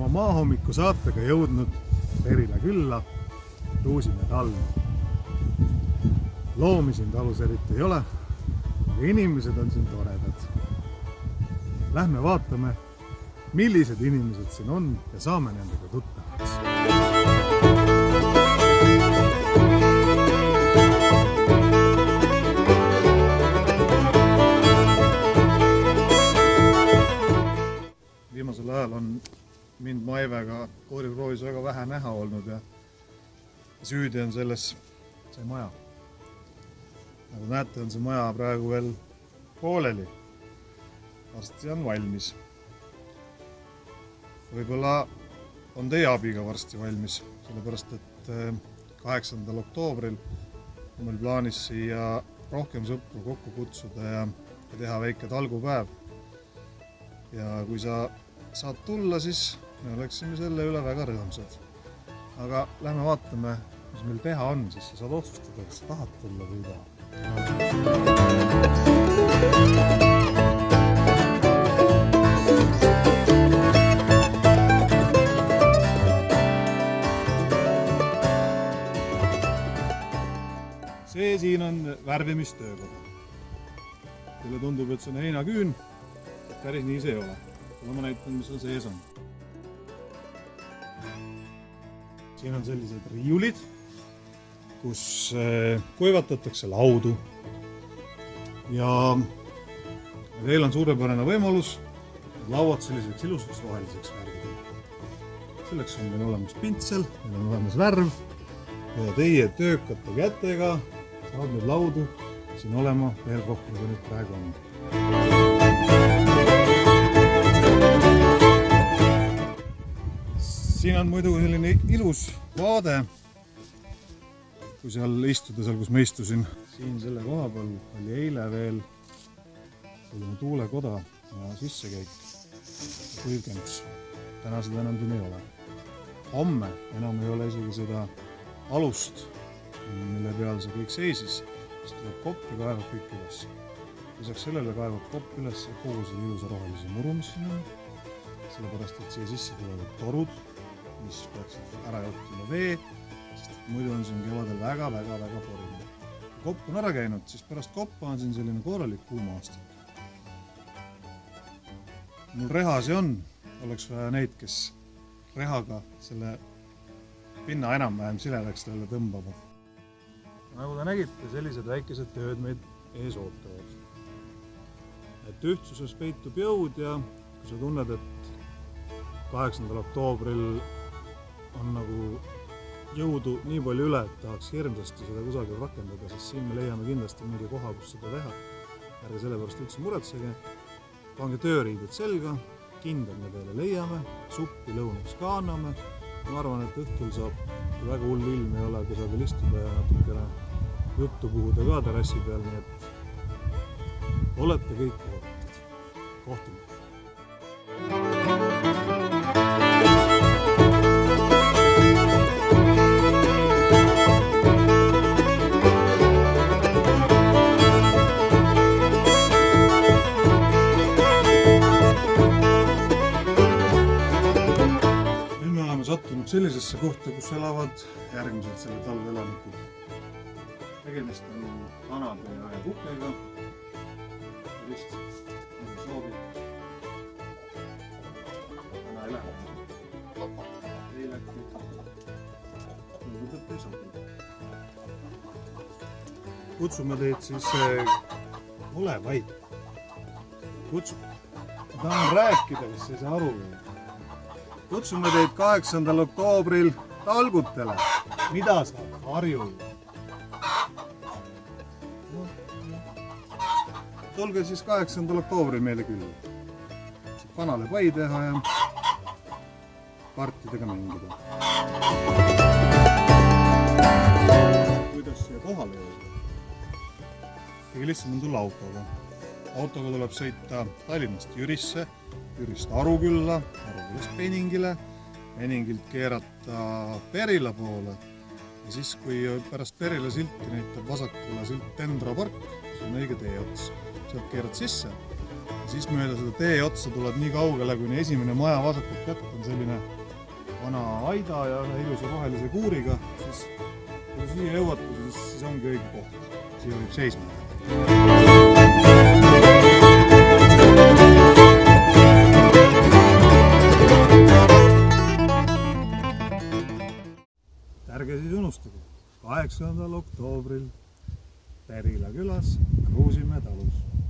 oma maahommiku saatega jõudnud Perila külla Ruusimäe talve. Loomi siin talus eriti ei ole, aga inimesed on siin toredad. Lähme vaatame, millised inimesed siin on ja saame nendega tuttavaks. Viimasel ajal on mind Maivega kooriproovis väga vähe näha olnud ja süüdi on selles see maja. Nagu näete, on see maja praegu veel pooleli. Varsti on valmis. Võib-olla on teie abiga varsti valmis, sellepärast et 8. oktoobril on meil plaanis siia rohkem sõpru kokku kutsuda ja teha väike talgupäev. Ja kui sa saad tulla, siis me oleksime selle üle väga rõõmsad. Aga lähme vaatame, mis meil teha on, siis sa saad otsustada, kas sa tahad tulla või ei taha. See siin on värvimistöökoda. Teile tundub, et see on heinaküün, päris nii see ei ole. Ma näitan, mis on sees on. Siin on sellised riiulid, kus kuivatatakse laudu. Ja teil on suurepärane võimalus lauad selliseks ilusaks roheliseks värvida. Selleks on meil olemas pintsel, meil on olemas värv ja teie töökate kätega saab neid laudu siin olema veel rohkem, kui nüüd praegu on. Siin on muidu selline ilus vaade, kui seal istuda, seal kus ma istusin. Siin selle koha peal oli eile veel selline tuulekoda ja sissekäik kuivkämps. Täna seda enam siin ei ole. Homme enam ei ole isegi seda alust, mille peal see kõik seisis. Siis tuleb kopp ja kaevab kõik üles. Lisaks sellele kaevab kopp üles kogu selle ilusa rohelise muru, mis siin on. Sellepärast, et siia sisse tulevad torud, mis peaksid ära jottuma vee, sest muidu on siin kevadel väga porine. Kui kopp on ära käinud, siis pärast koppa on siin selline korralik kuumaastik. Mul rehasi on, oleks vaja neid, kes rehaga selle pinna enam-vähem siledaks talle tõmbavad. Nagu te nägite, sellised väikesed tööd meid ees ootavad. Et ühtsuses peitub jõud ja kui sa tunned, et 8. oktoobril on nagu jõudu nii palju üle, et tahaks hirmsasti seda kusagil rakendada, siis siin me leiame kindlasti mingi koha, kus seda teha. Ärge selle pärast üldse muretsege. Pange tööriided selga, kindel me teile leiame, suppi lõunaks ka anname. Ma arvan, et õhtul saab, kui väga hull ilm ei ole, kusagil istuda ja natukene juttu puhuda ka terrassi peal, nii et olete kõik oodatud. Kohtume! Sattunud sellisesse kohta, kus elavad järgmised selle talve elanikud. Tegemist on kanade ja kukega. Lihtsalt, nagu soovib. Täna ei lähe. Ei lähe. Nagu tõtt ei sobi. Kutsume teid siis... Ole vaid. Ma tahan rääkida, kas ei saa aru. Kutsume teid 8. oktoobril talgutele. Mida saab harjuda? Tulge siis 8. oktoobril meile küll. Kanale pai teha ja partidega mängida. Kuidas siia kohale jõuda? Kõige lihtsam on tulla autoga. Autoga tuleb sõita Tallinnast Jürisse, Jürist Arukülla, Aruküllast Peningile, Peningilt keerata Perila poole ja siis, kui pärast Perila silti näitab vasakule silt Dendro park, see on õige tee ots. Sealt keerad sisse Siis mööda seda tee otsa tuled nii kaugele, kuni esimene maja vasakut kätt on selline vana aida ja ühe ilusa rohelise kuuriga. Siis kui siia jõuate, siis ongi õige koht. Siia võib seisma. Ärge siis unustage, 8. oktoobril Perila külas Kruusimäe talus.